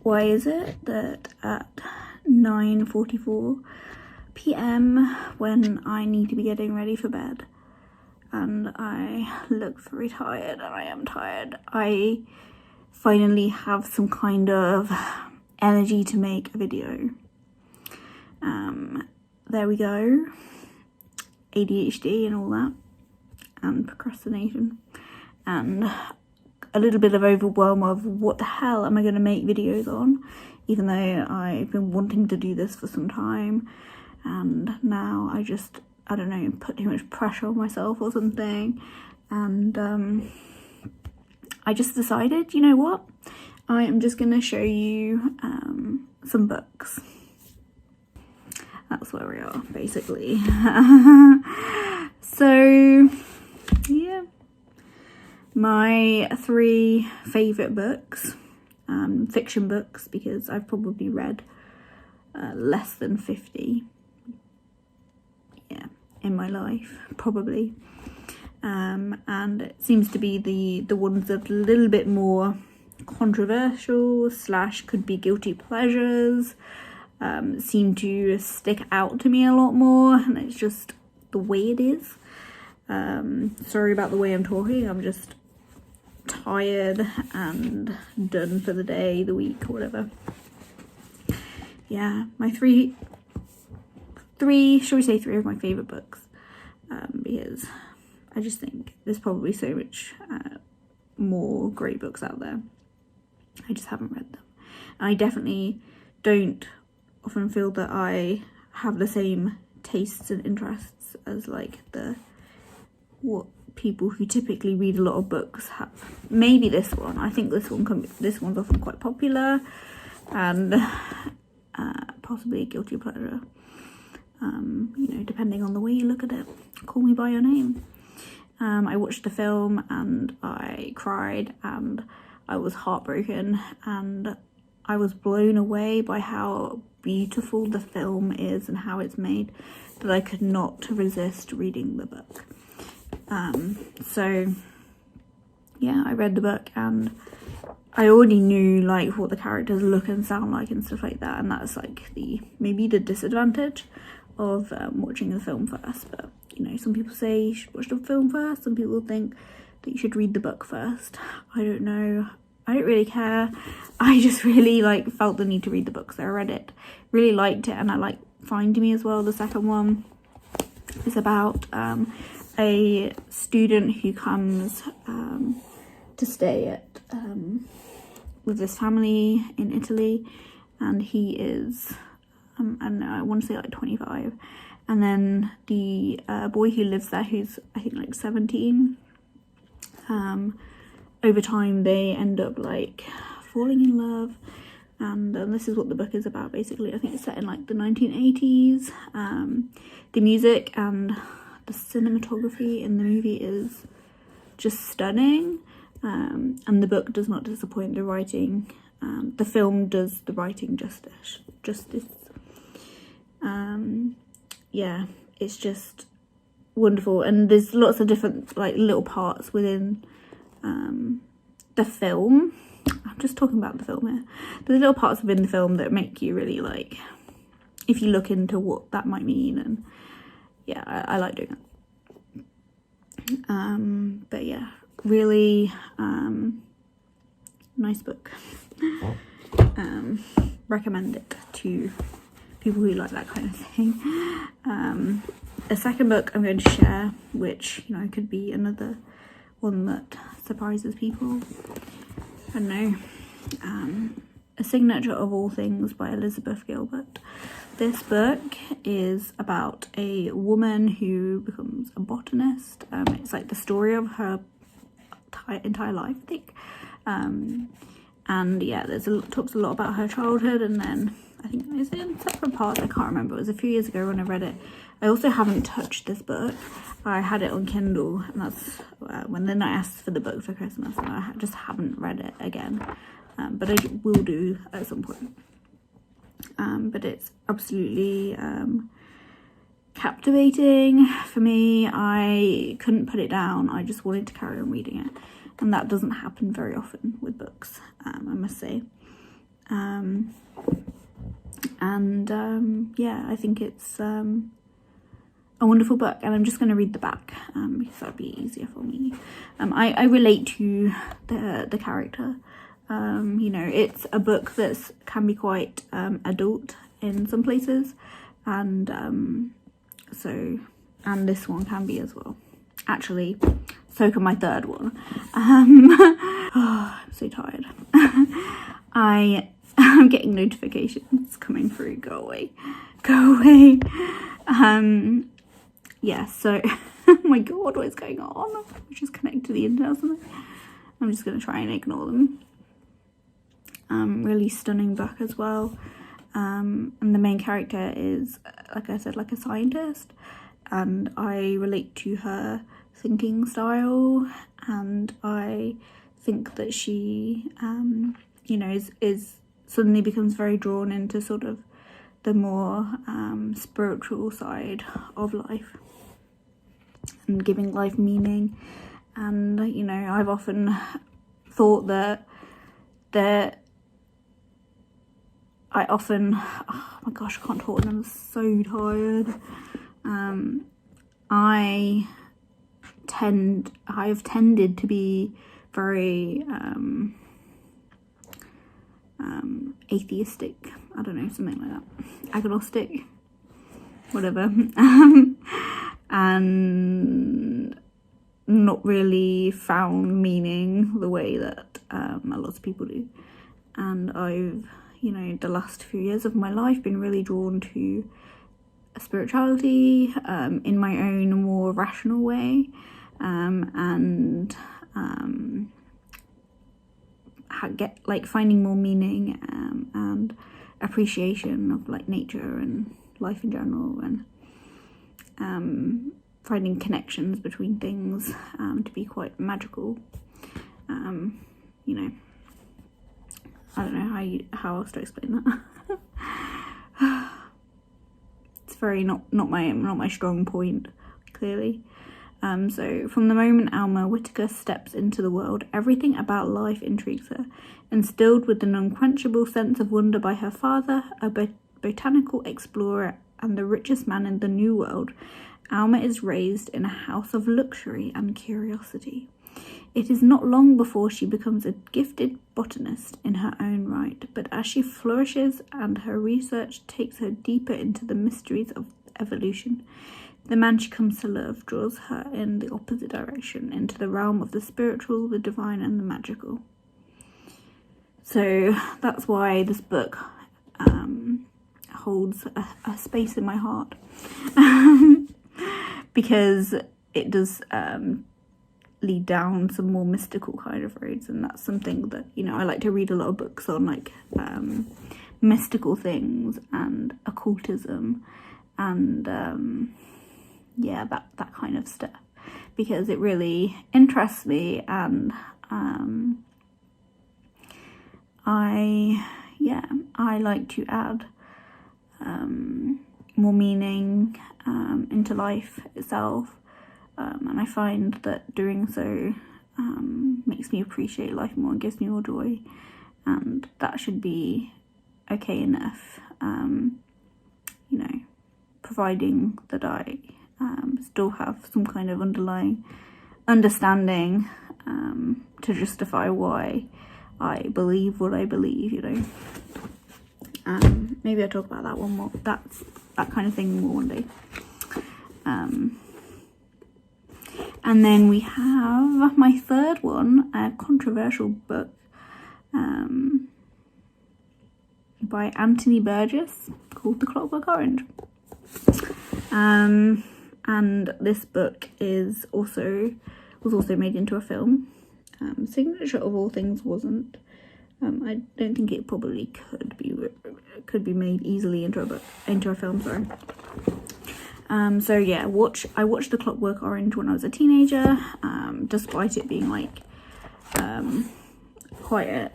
why is it that at 9:44 p.m. when I need to be getting ready for bed and I look very tired, and I am tired, I finally have some kind of energy to make a video. There we go. ADHD and all that, and procrastination, and a little bit of overwhelm of what the hell am I going to make videos on, even though I've been wanting to do this for some time, and now I don't know, put too much pressure on myself or something, and I just decided, you know what, I am just going to show you some books. That's where we are, basically. So, yeah. My 3 favourite books, fiction books, because I've probably read less than 50, yeah, in my life, probably. And it seems to be the ones that are a little bit more controversial / could be guilty pleasures, seem to stick out to me a lot more, and it's just the way it is. Sorry about the way I'm talking, I'm just tired and done for the day, the week, or whatever. Yeah, my three, shall we say 3 of my favourite books, because I just think there's probably so much more great books out there. I just haven't read them. And I definitely don't often feel that I have the same tastes and interests as like what people who typically read a lot of books have. Maybe this one. I think this one's often quite popular, and possibly a guilty pleasure. You know, depending on the way you look at it. Call Me by Your Name. I watched the film and I cried and I was heartbroken, and I was blown away by how beautiful the film is and how it's made, that I could not resist reading the book. So yeah, I read the book and I already knew like what the characters look and sound like and stuff like that, and that's like maybe the disadvantage of watching the film first. But you know, some people say you should watch the film first, some people think that you should read the book first. I don't know, I don't really care. I just really like felt the need to read the book, so I read it, really liked it, and I like Find Me as well. The second one is about a student who comes to stay at with this family in Italy, and he is I don't know, I want to say like 25, and then the boy who lives there, who's I think like 17, over time they end up like falling in love, and this is what the book is about basically. I think it's set in like the 1980s. The music and the cinematography in the movie is just stunning, and the book does not disappoint. The writing, the film does the writing justice. Yeah, it's just wonderful, and there's lots of different like little parts within the film. I'm just talking about the film here. There's little parts within the film that make you really like, if you look into what that might mean, and yeah, I like doing that. But yeah, really nice book. Recommend it to people who like that kind of thing. A second book I'm going to share, which, you know, could be another one that surprises people. I don't know. A Signature of All Things by Elizabeth Gilbert. This book is about a woman who becomes a botanist. It's like the story of her entire life, I think. And yeah, talks a lot about her childhood, and then I think it's in separate parts. I can't remember. It was a few years ago when I read it. I also haven't touched this book. I had it on Kindle, and that's when then I asked for the book for Christmas, and I just haven't read it again. But I will do at some point. But it's absolutely captivating for me. I couldn't put it down. I just wanted to carry on reading it, and that doesn't happen very often with books, I must say. Yeah, I think it's a wonderful book, and I'm just going to read the back because that'd be easier for me. I relate to the character. You know, it's a book that can be quite adult in some places, and this one can be as well. Actually, so can my third one. I'm so tired. I'm getting notifications coming through. Go away. Yeah, so oh my god, what is going on? I'm just connected to the internet or something. I'm just gonna try and ignore them. Really stunning book as well. And the main character is, like I said, like a scientist, and I relate to her thinking style, and I think that she you know, is suddenly becomes very drawn into sort of the more spiritual side of life and giving life meaning. And you know, I've often thought that oh my gosh, I can't talk and I'm so tired. I've tended to be very atheistic, I don't know, something like that, agnostic, whatever, and not really found meaning the way that a lot of people do. And I've, you know, the last few years of my life been really drawn to spirituality in my own more rational way, and get like finding more meaning and appreciation of like nature and life in general, and finding connections between things to be quite magical. You know, I don't know how else to explain that. It's very not my strong point, clearly. So from the moment Alma Whitaker steps into the world, everything about life intrigues her. Instilled with an unquenchable sense of wonder by her father, a botanical explorer and the richest man in the New World, Alma is raised in a house of luxury and curiosity. It is not long before she becomes a gifted botanist in her own right, but as she flourishes and her research takes her deeper into the mysteries of evolution, the man she comes to love draws her in the opposite direction, into the realm of the spiritual, the divine, and the magical. So that's why this book holds a space in my heart, because it does lead down some more mystical kind of roads, and that's something that, you know, I like to read a lot of books on, like mystical things and occultism and yeah, that kind of stuff, because it really interests me, and I like to add more meaning into life itself, and I find that doing so makes me appreciate life more and gives me more joy, and that should be okay enough, you know, providing that I still have some kind of underlying understanding to justify why I believe what I believe, you know. Maybe I'll talk about that one more, that kind of thing more one day. And then we have my third one, a controversial book by Anthony Burgess called The Clockwork Orange. And this book was also made into a film. Signature of all things wasn't. I don't think it probably could be made easily into a film. Sorry. So yeah, I watched The Clockwork Orange when I was a teenager, despite it being like quite a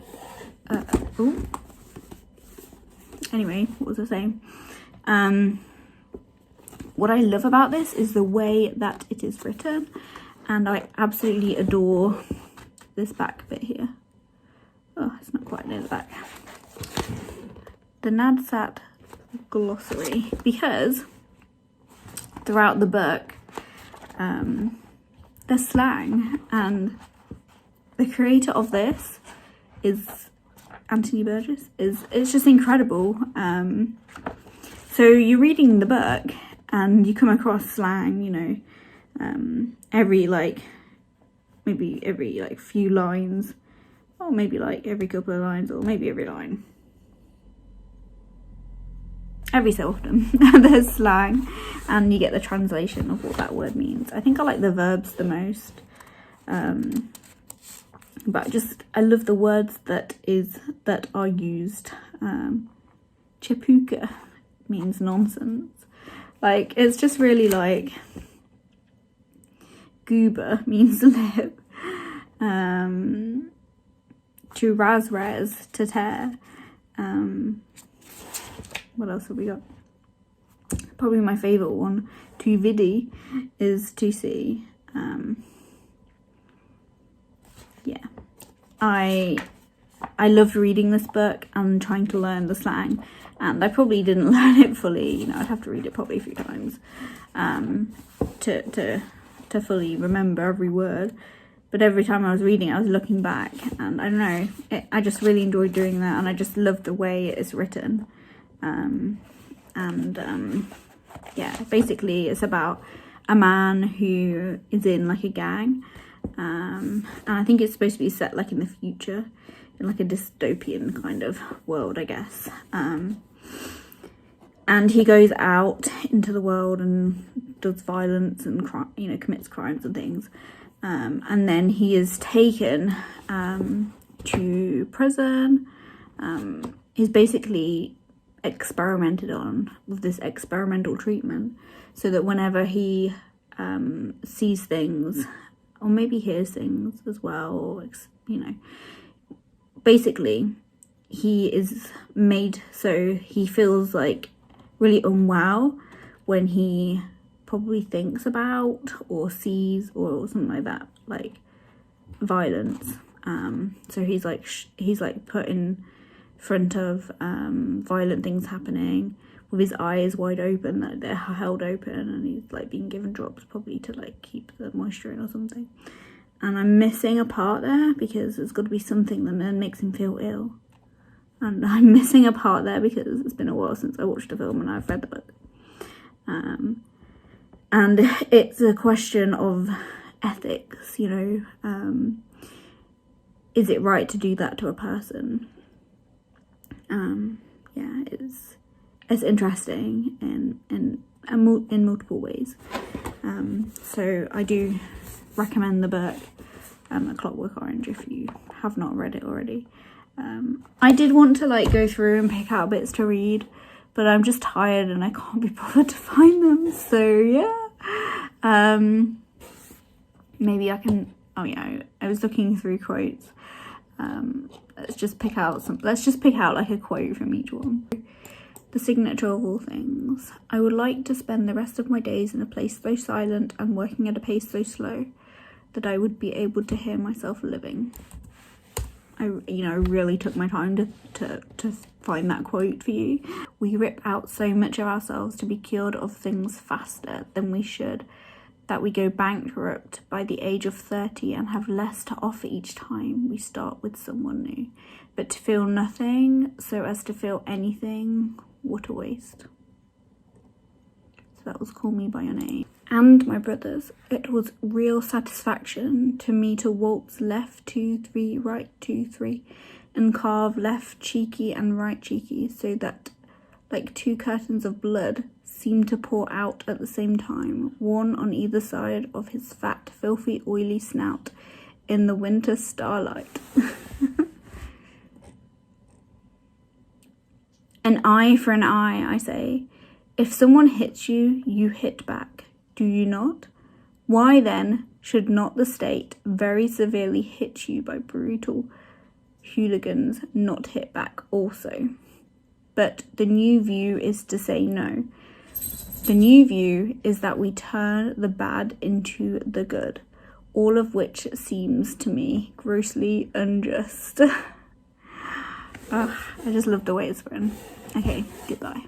anyway, what was I saying? What I love about this is the way that it is written, and I absolutely adore this back bit here. Oh, it's not quite near the back. the Nadsat glossary, because throughout the book there's slang, and the creator of this is Anthony Burgess. It's just incredible. So you're reading the book and you come across slang, you know, every like maybe every like few lines, or maybe like every couple of lines, or maybe every line. Every so often there's slang, and you get the translation of what that word means. I think I like the verbs the most, but I love the words that are used. Chepuka means nonsense. Like, it's just really like, goober means lip. To razraz, to tear. What else have we got? Probably my favourite one, to vidi, is to see. Yeah. I loved reading this book and trying to learn the slang, and I probably didn't learn it fully. You know, I'd have to read it probably a few times to fully remember every word. But every time I was reading, I was looking back, and I don't know, I just really enjoyed doing that, and I just loved the way it is written. Yeah, basically it's about a man who is in like a gang, and I think it's supposed to be set like in the future, in like a dystopian kind of world, I guess. And he goes out into the world and does violence and commits crimes and things, and then he is taken to prison. He's basically experimented on with this experimental treatment, so that whenever he sees things, or maybe hears things as well, or basically he is made so he feels like really unwell when he probably thinks about or sees or something like that, like violence. So he's like put in front of violent things happening with his eyes wide open, like they're held open, and he's like being given drops probably to like keep the moisture in or something. And I'm missing a part there because there's got to be something that then makes him feel ill, and I'm missing a part there because it's been a while since I watched the film and I've read the book. And it's a question of ethics, you know. Is it right to do that to a person? Yeah, it's interesting in multiple ways. So I do recommend the book, A Clockwork Orange, if you have not read it already. I did want to like go through and pick out bits to read, but I'm just tired and I can't be bothered to find them. So yeah, maybe I can. Oh yeah, I was looking through quotes. Let's just pick out like a quote from each one. The signature of all things. I would like to spend the rest of my days in a place so silent and working at a pace so slow that I would be able to hear myself living. I really took my time to find that quote for you. We rip out so much of ourselves to be cured of things faster than we should, that we go bankrupt by the age of 30 and have less to offer each time we start with someone new. But to feel nothing so as to feel anything, what a waste. So that was Call Me By Your Name. And my brothers, it was real satisfaction to me to waltz left 2 3 right 2 3 and carve left cheeky and right cheeky, so that like two curtains of blood seemed to pour out at the same time, one on either side of his fat, filthy, oily snout in the winter starlight. An eye for an eye, I say. If someone hits you, you hit back, do you not? Why then should not the state very severely hit you by brutal hooligans not hit back also? But the new view is to say no. The new view is that we turn the bad into the good, all of which seems to me grossly unjust. Ugh, I just love the way it's written. Okay, goodbye.